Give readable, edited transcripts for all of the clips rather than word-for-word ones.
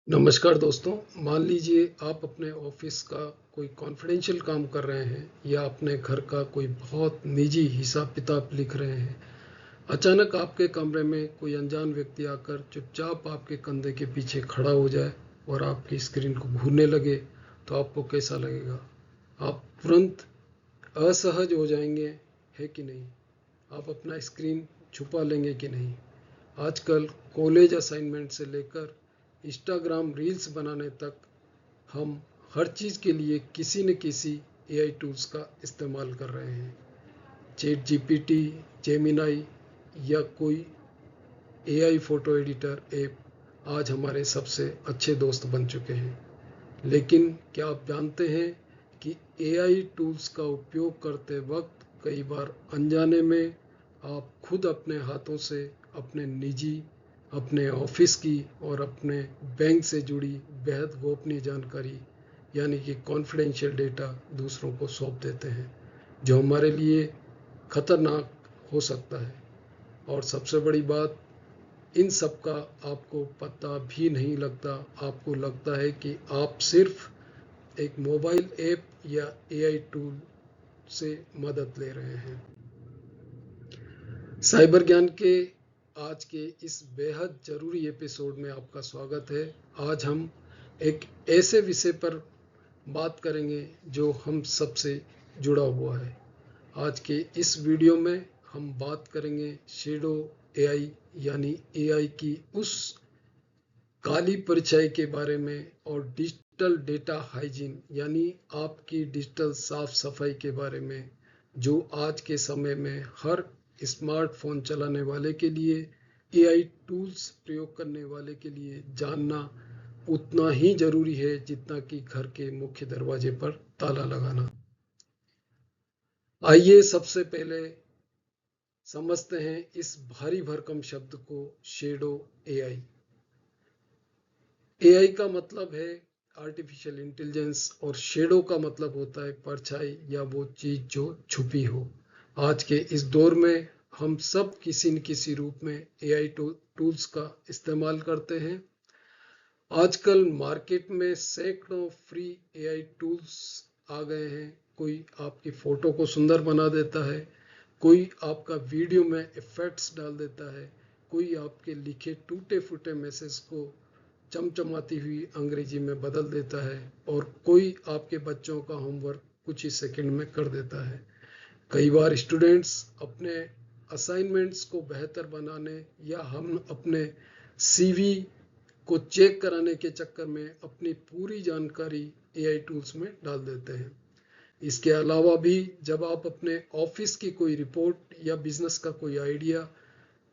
नमस्कार दोस्तों। मान लीजिए आप अपने ऑफिस का कोई कॉन्फिडेंशियल काम कर रहे हैं या अपने घर का कोई बहुत निजी हिसाब किताब लिख रहे हैं। अचानक आपके कमरे में कोई अनजान व्यक्ति आकर चुपचाप आपके कंधे के पीछे खड़ा हो जाए और आपकी स्क्रीन को घूरने लगे, तो आपको कैसा लगेगा? आप तुरंत असहज हो जाएंगे, है कि नहीं? आप अपना स्क्रीन छुपा लेंगे कि नहीं? आजकल कॉलेज असाइनमेंट से लेकर इंस्टाग्राम रील्स बनाने तक हम हर चीज़ के लिए किसी न किसी एआई टूल्स का इस्तेमाल कर रहे हैं। चैट जीपीटी, जेमिनाई या कोई एआई फोटो एडिटर ऐप आज हमारे सबसे अच्छे दोस्त बन चुके हैं। लेकिन क्या आप जानते हैं कि एआई टूल्स का उपयोग करते वक्त कई बार अनजाने में आप खुद अपने हाथों से अपने निजी, अपने ऑफिस की और अपने बैंक से जुड़ी बेहद गोपनीय जानकारी यानी कि कॉन्फिडेंशियल डेटा दूसरों को सौंप देते हैं, जो हमारे लिए खतरनाक हो सकता है। और सबसे बड़ी बात, इन सब का आपको पता भी नहीं लगता। आपको लगता है कि आप सिर्फ एक मोबाइल ऐप या एआई टूल से मदद ले रहे हैं। साइबर ज्ञान के आज के इस बेहद ज़रूरी एपिसोड में आपका स्वागत है। आज हम एक ऐसे विषय पर बात करेंगे जो हम सबसे जुड़ा हुआ है। आज के इस वीडियो में हम बात करेंगे शैडो एआई यानी एआई की उस काली परिचय के बारे में और डिजिटल डेटा हाइजीन यानी आपकी डिजिटल साफ सफाई के बारे में, जो आज के समय में हर स्मार्टफोन चलाने वाले के लिए, एआई टूल्स प्रयोग करने वाले के लिए जानना उतना ही जरूरी है जितना कि घर के मुख्य दरवाजे पर ताला लगाना। आइए सबसे पहले समझते हैं इस भारी भरकम शब्द को, शैडो एआई। एआई का मतलब है आर्टिफिशियल इंटेलिजेंस और शेडो का मतलब होता है परछाई या वो चीज जो छुपी हो। आज के इस दौर में हम सब किसी न किसी रूप में एआई टूल्स का इस्तेमाल करते हैं। आजकल मार्केट में सैकड़ों फ्री एआई टूल्स आ गए हैं। कोई आपकी फोटो को सुंदर बना देता है, कोई आपका वीडियो में इफेक्ट्स डाल देता है, कोई आपके लिखे टूटे फूटे मैसेज को चमचमाती हुई अंग्रेजी में बदल देता है, और कोई आपके बच्चों का होमवर्क कुछ ही सेकंड में कर देता है। कई बार स्टूडेंट्स अपने असाइनमेंट्स को बेहतर बनाने या हम अपने सीवी को चेक कराने के चक्कर में अपनी पूरी जानकारी एआई टूल्स में डाल देते हैं। इसके अलावा भी जब आप अपने ऑफिस की कोई रिपोर्ट या बिजनेस का कोई आइडिया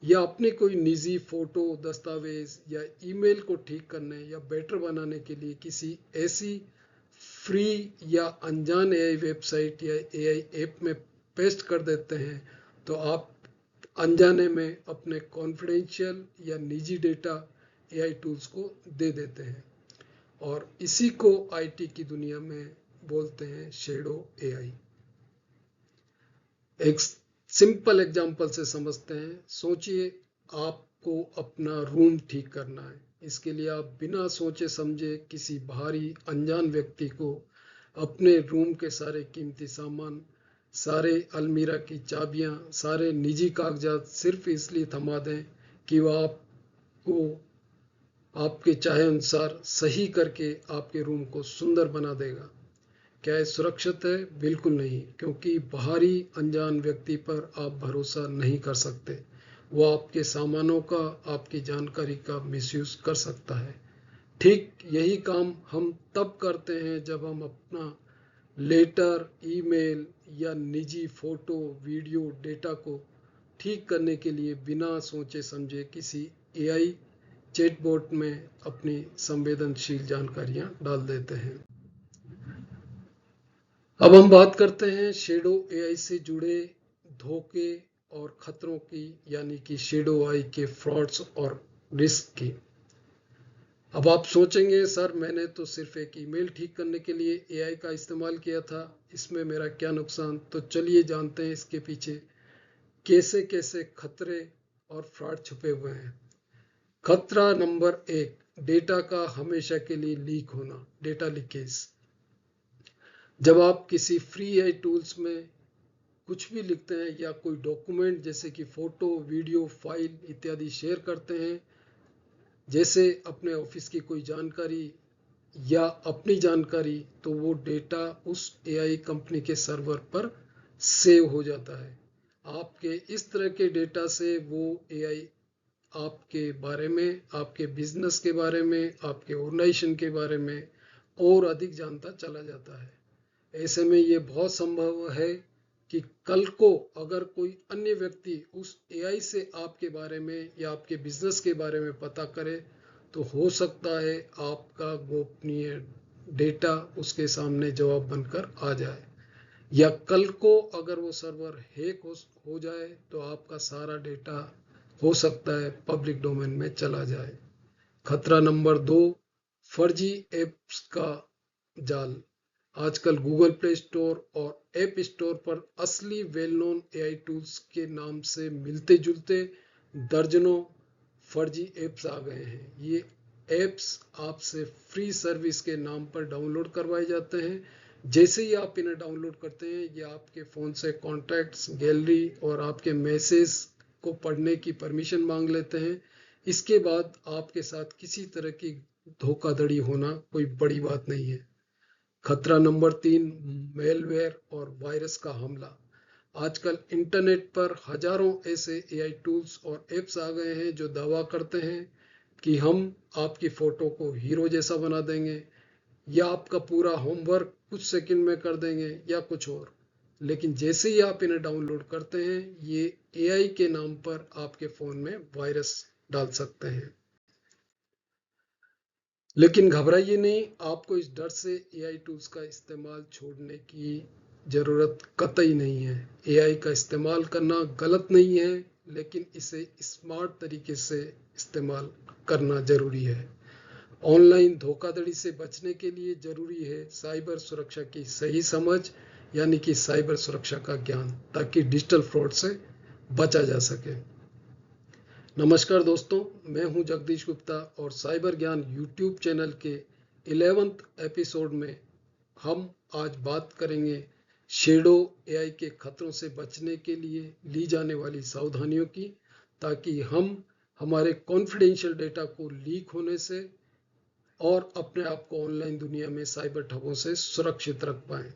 या अपने कोई निजी फोटो, दस्तावेज या ईमेल को ठीक करने या बेटर बनाने के लिए किसी ऐसी फ्री या अनजान एआई वेबसाइट या एआई ऐप में पेस्ट कर देते हैं, तो आप अनजाने में अपने कॉन्फिडेंशियल या निजी डेटा एआई टूल्स को दे देते हैं। और इसी को आईटी की दुनिया में बोलते हैं शैडो एआई। एक सिंपल एग्जांपल से समझते हैं। सोचिए आपको अपना रूम ठीक करना है। इसके लिए आप बिना सोचे समझे किसी बाहरी अनजान व्यक्ति को अपने रूम के सारे कीमती सामान, सारे अलमीरा की चाबियां, सारे निजी कागजात सिर्फ इसलिए थमा दें कि वह आपको आपके चाहे अनुसार सही करके आपके रूम को सुंदर बना देगा। क्या यह सुरक्षित है? बिल्कुल नहीं, क्योंकि बाहरी अनजान व्यक्ति पर आप भरोसा नहीं कर सकते। वो आपके सामानों का, आपकी जानकारी का मिसयूज कर सकता है। ठीक यही काम हम तब करते हैं जब हम अपना लेटर, ईमेल या निजी फोटो, वीडियो डेटा को ठीक करने के लिए बिना सोचे समझे किसी एआई चैटबॉट में अपनी संवेदनशील जानकारियां डाल देते हैं। अब हम बात करते हैं शैडो एआई से जुड़े धोखे और खतरों की, यानी कि शैडो एआई के फ्रॉड्स और रिस्क की। अब आप सोचेंगे, सर मैंने तो सिर्फ एक ईमेल ठीक करने के लिए एआई का इस्तेमाल किया था, इसमें मेरा क्या नुकसान? तो चलिए जानते हैं इसके पीछे कैसे कैसे खतरे और फ्रॉड छुपे हुए हैं। खतरा नंबर 1, डेटा का हमेशा के लिए लीक होना, डेटा लीकेज। जब आप किसी फ्री एआई टूल्स में कुछ भी लिखते हैं या कोई डॉक्यूमेंट जैसे कि फोटो, वीडियो, फाइल इत्यादि शेयर करते हैं, जैसे अपने ऑफिस की कोई जानकारी या अपनी जानकारी, तो वो डेटा उस एआई कंपनी के सर्वर पर सेव हो जाता है। आपके इस तरह के डेटा से वो एआई आपके बारे में, आपके बिजनेस के बारे में, आपके ऑर्गेनाइजेशन के बारे में और अधिक जानता चला जाता है। ऐसे में ये बहुत संभव है कि कल को अगर कोई अन्य व्यक्ति उस एआई से आपके बारे में या आपके बिजनेस के बारे में पता करे, तो हो सकता है आपका गोपनीय डेटा उसके सामने जवाब बनकर आ जाए, या कल को अगर वो सर्वर हैक हो जाए तो आपका सारा डेटा हो सकता है पब्लिक डोमेन में चला जाए। खतरा नंबर 2, फर्जी एप्स का जाल। आजकल गूगल प्ले स्टोर और ऐप स्टोर पर असली वेल नोन एआई टूल्स के नाम से मिलते जुलते दर्जनों फर्जी एप्स आ गए हैं। ये एप्स आपसे फ्री सर्विस के नाम पर डाउनलोड करवाए जाते हैं। जैसे ही आप इन्हें डाउनलोड करते हैं, ये आपके फ़ोन से कॉन्टैक्ट्स, गैलरी और आपके मैसेज को पढ़ने की परमिशन मांग लेते हैं। इसके बाद आपके साथ किसी तरह की धोखाधड़ी होना कोई बड़ी बात नहीं है। खतरा नंबर 3, मेलवेयर और वायरस का हमला। आजकल इंटरनेट पर हजारों ऐसे एआई टूल्स और एप्स आ गए हैं जो दावा करते हैं कि हम आपकी फोटो को हीरो जैसा बना देंगे, या आपका पूरा होमवर्क कुछ सेकंड में कर देंगे, या कुछ और। लेकिन जैसे ही आप इन्हें डाउनलोड करते हैं, ये एआई के नाम पर आपके फ़ोन में वायरस डाल सकते हैं। लेकिन घबराइए नहीं, आपको इस डर से एआई टूल्स का इस्तेमाल छोड़ने की ज़रूरत कतई नहीं है। एआई का इस्तेमाल करना गलत नहीं है, लेकिन इसे स्मार्ट तरीके से इस्तेमाल करना ज़रूरी है। ऑनलाइन धोखाधड़ी से बचने के लिए ज़रूरी है साइबर सुरक्षा की सही समझ, यानी कि साइबर सुरक्षा का ज्ञान, ताकि डिजिटल फ्रॉड से बचा जा सके। नमस्कार दोस्तों, मैं हूं जगदीश गुप्ता और साइबर ज्ञान यूट्यूब चैनल के 11वें एपिसोड में हम आज बात करेंगे शैडो एआई के खतरों से बचने के लिए ली जाने वाली सावधानियों की, ताकि हम हमारे कॉन्फिडेंशियल डेटा को लीक होने से और अपने आप को ऑनलाइन दुनिया में साइबर ठगों से सुरक्षित रख पाएं।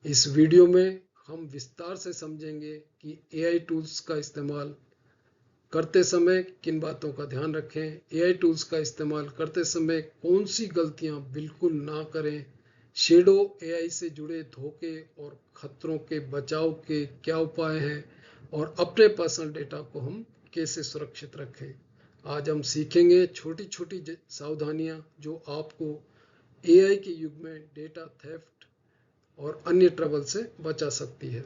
इस वीडियो में हम विस्तार से समझेंगे कि एआई टूल्स का इस्तेमाल करते समय किन बातों का ध्यान रखें, एआई टूल्स का इस्तेमाल करते समय कौन सी गलतियां बिल्कुल ना करें, शैडो एआई से जुड़े धोखे और खतरों के बचाव के क्या उपाय हैं, और अपने पर्सनल डेटा को हम कैसे सुरक्षित रखें। आज हम सीखेंगे छोटी छोटी सावधानियां जो आपको एआई के युग में डेटा थेफ्ट और अन्य ट्रबल से बचा सकती है।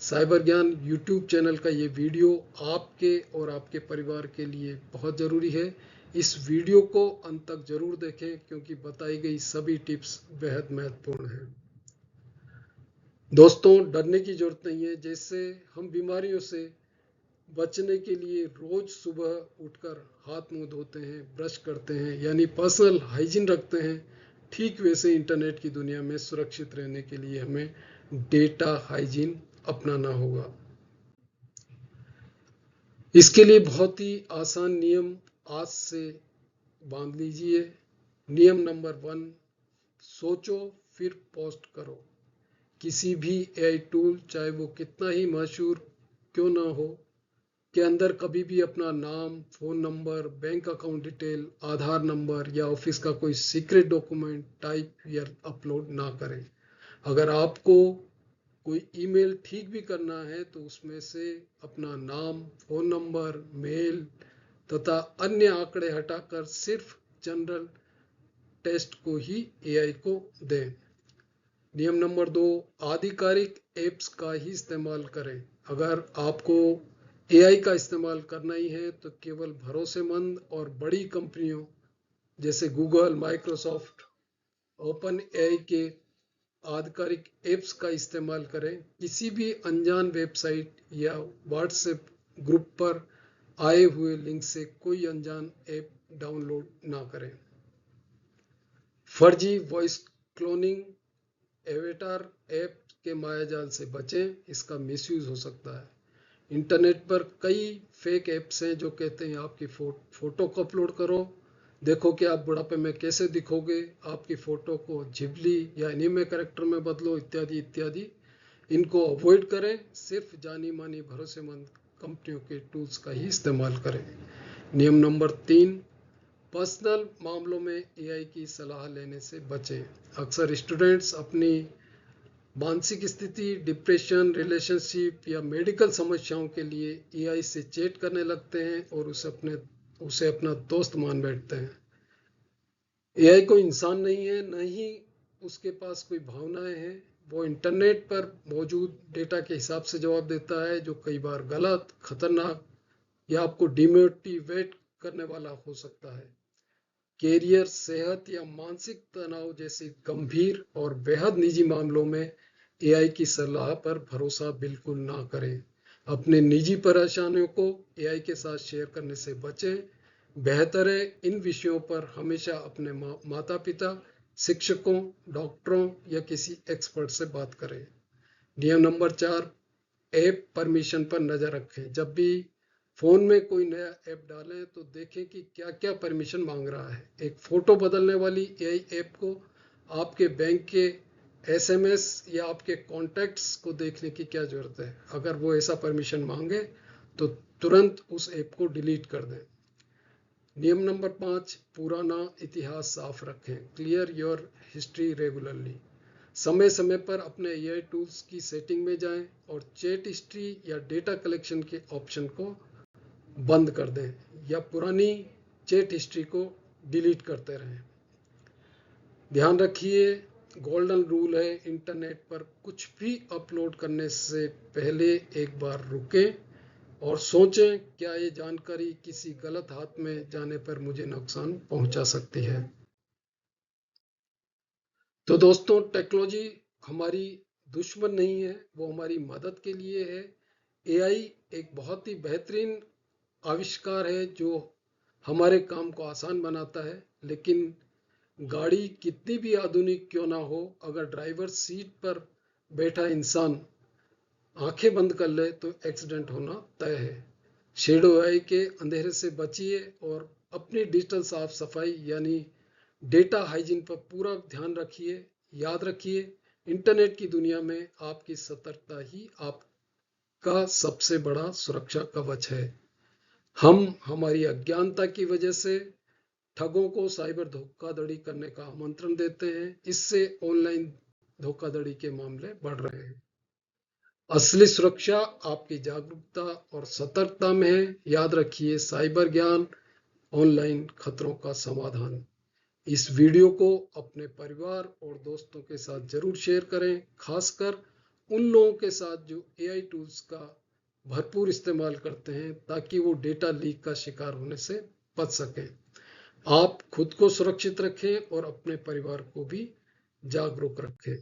साइबर ज्ञान यूट्यूब चैनल का ये वीडियो आपके और आपके परिवार के लिए बहुत ज़रूरी है। इस वीडियो को अंत तक जरूर देखें, क्योंकि बताई गई सभी टिप्स बेहद महत्वपूर्ण हैं। दोस्तों, डरने की जरूरत नहीं है। जैसे हम बीमारियों से बचने के लिए रोज सुबह उठकर हाथ मुंह धोते हैं, ब्रश करते हैं, यानी पर्सनल हाइजीन रखते हैं, ठीक वैसे इंटरनेट की दुनिया में सुरक्षित रहने के लिए हमें डेटा हाइजीन अपनाना होगा। इसके लिए बहुत ही आसान नियम आज से बांध लीजिए। नियम नंबर 1, सोचो फिर पोस्ट करो। किसी भी एआई टूल, चाहे वो कितना ही मशहूर क्यों ना हो, के अंदर कभी भी अपना नाम, phone number, bank account detail, Aadhaar number या ऑफिस का कोई सीक्रेट डॉक्यूमेंट टाइप या अपलोड ना करें। अगर आपको कोई ईमेल ठीक भी करना है तो उसमें से अपना नाम, फ़ोन नंबर, मेल तथा अन्य आंकड़े हटाकर सिर्फ जनरल टेस्ट को ही एआई को दें। नियम नंबर 2, आधिकारिक ऐप्स का ही इस्तेमाल करें। अगर आपको एआई का इस्तेमाल करना ही है तो केवल भरोसेमंद और बड़ी कंपनियों जैसे गूगल, माइक्रोसॉफ्ट, ओपन एआई के आधिकारिक ऐप्स का इस्तेमाल करें। किसी भी अनजान वेबसाइट या व्हाट्सएप ग्रुप पर आए हुए लिंक से कोई अनजान ऐप डाउनलोड ना करें। फर्जी वॉइस क्लोनिंग, एवेटार ऐप के मायाजाल से बचें, इसका मिसयूज हो सकता है। इंटरनेट पर कई फेक ऐप्स हैं जो कहते हैं आपकी फोटो को अपलोड करो, देखो कि आप बुढ़ापे में कैसे दिखोगे, आपकी फोटो को झिबली या एनीमे कैरेक्टर में बदलो, इत्यादि इत्यादि। इनको अवॉइड करें, सिर्फ जानी मानी भरोसेमंद कंपनियों के टूल्स का ही इस्तेमाल करें। नियम नंबर 3, पर्सनल मामलों में एआई की सलाह लेने से बचें। अक्सर स्टूडेंट्स अपनी मानसिक स्थिति, डिप्रेशन, रिलेशनशिप या मेडिकल समस्याओं के लिए एआई से चैट करने लगते हैं और उसे अपना दोस्त मान बैठते हैं। एआई कोई इंसान नहीं है, न ही उसके पास कोई भावनाएं हैं। वो इंटरनेट पर मौजूद डेटा के हिसाब से जवाब देता है, जो कई बार गलत, खतरनाक या आपको डिमोटिवेट करने वाला हो सकता है। कैरियर, सेहत या मानसिक तनाव जैसे गंभीर और बेहद निजी मामलों में एआई की सलाह पर भरोसा बिल्कुल ना करें। अपने निजी परेशानियों को एआई के साथ शेयर करने से बचें। बेहतर है इन विषयों पर हमेशा अपने माता पिता, शिक्षकों, डॉक्टरों या किसी एक्सपर्ट से बात करें। नियम नंबर 4, ऐप परमिशन पर नजर रखें। जब भी फोन में कोई नया ऐप डालें तो देखें कि क्या क्या परमिशन मांग रहा है। एक फोटो बदलने वाली एआई ऐप को आपके बैंक के एसएमएस या आपके कॉन्टैक्ट्स को देखने की क्या जरूरत है। अगर वो ऐसा परमिशन मांगे तो तुरंत उस ऐप को डिलीट कर दें। नियम नंबर 5, पुराना इतिहास साफ रखें। Clear your history regularly. समय समय पर अपने एआई टूल्स की सेटिंग में जाएं और चैट हिस्ट्री या डेटा कलेक्शन के ऑप्शन को बंद कर दें या पुरानी चैट हिस्ट्री को डिलीट करते रहें। ध्यान रखिए, गोल्डन रूल है, इंटरनेट पर कुछ भी अपलोड करने से पहले एक बार रुकें और सोचें, क्या ये जानकारी किसी गलत हाथ में जाने पर मुझे नुकसान पहुंचा सकती है। तो दोस्तों, टेक्नोलॉजी हमारी दुश्मन नहीं है, वो हमारी मदद के लिए है। एआई एक बहुत ही बेहतरीन आविष्कार है जो हमारे काम को आसान बनाता है, लेकिन गाड़ी कितनी भी आधुनिक क्यों ना हो, अगर ड्राइवर सीट पर बैठा इंसान आंखें बंद कर ले तो एक्सीडेंट होना तय है। शेडो एआई के अंधेरे से बचिए और अपनी डिजिटल साफ सफाई यानी डेटा हाइजीन पर पूरा ध्यान रखिए। याद रखिए, इंटरनेट की दुनिया में आपकी सतर्कता ही आपका सबसे बड़ा सुरक्षा कवच है। हम हमारी अज्ञानता की वजह से ठगों को साइबर धोखाधड़ी करने का आमंत्रण देते हैं। इससे ऑनलाइन धोखाधड़ी के मामले बढ़ रहे हैं। असली सुरक्षा आपकी जागरूकता और सतर्कता में है। याद रखिए, साइबर ज्ञान, ऑनलाइन खतरों का समाधान। इस वीडियो को अपने परिवार और दोस्तों के साथ जरूर शेयर करें, खासकर उन लोगों के साथ जो एआई टूल्स का भरपूर इस्तेमाल करते हैं, ताकि वो डेटा लीक का शिकार होने से बच सकें। आप खुद को सुरक्षित रखें और अपने परिवार को भी जागरूक रखें।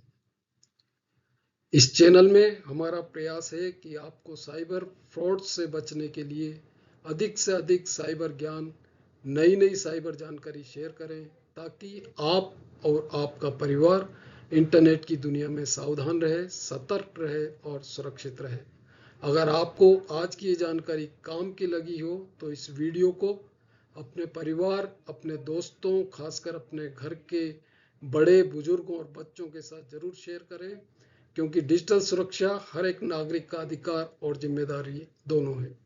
इस चैनल में हमारा प्रयास है कि आपको साइबर फ्रॉड से बचने के लिए अधिक से अधिक साइबर ज्ञान, नई नई साइबर जानकारी शेयर करें, ताकि आप और आपका परिवार इंटरनेट की दुनिया में सावधान रहे, सतर्क रहे और सुरक्षित रहे। अगर आपको आज की ये जानकारी काम की लगी हो तो इस वीडियो को अपने परिवार, अपने दोस्तों, खासकर अपने घर के बड़े बुजुर्गों और बच्चों के साथ जरूर शेयर करें, क्योंकि डिजिटल सुरक्षा हर एक नागरिक का अधिकार और जिम्मेदारी दोनों है।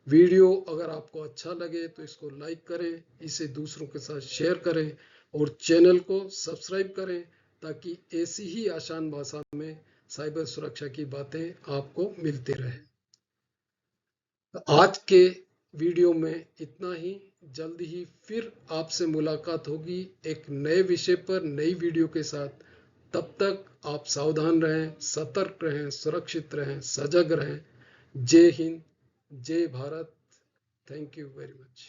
वीडियो अगर आपको अच्छा लगे तो इसको लाइक करें, इसे दूसरों के साथ शेयर करें और चैनल को सब्सक्राइब करें, ताकि ऐसी ही आसान भाषा में साइबर सुरक्षा की बातें आपको मिलती रहे। आज के वीडियो में इतना ही। जल्द ही फिर आपसे मुलाकात होगी एक नए विषय पर, नई वीडियो के साथ। तब तक आप सावधान रहें, सतर्क रहें, सुरक्षित रहें, सजग रहें। जय हिंद, जय Bharat. Thank you very much.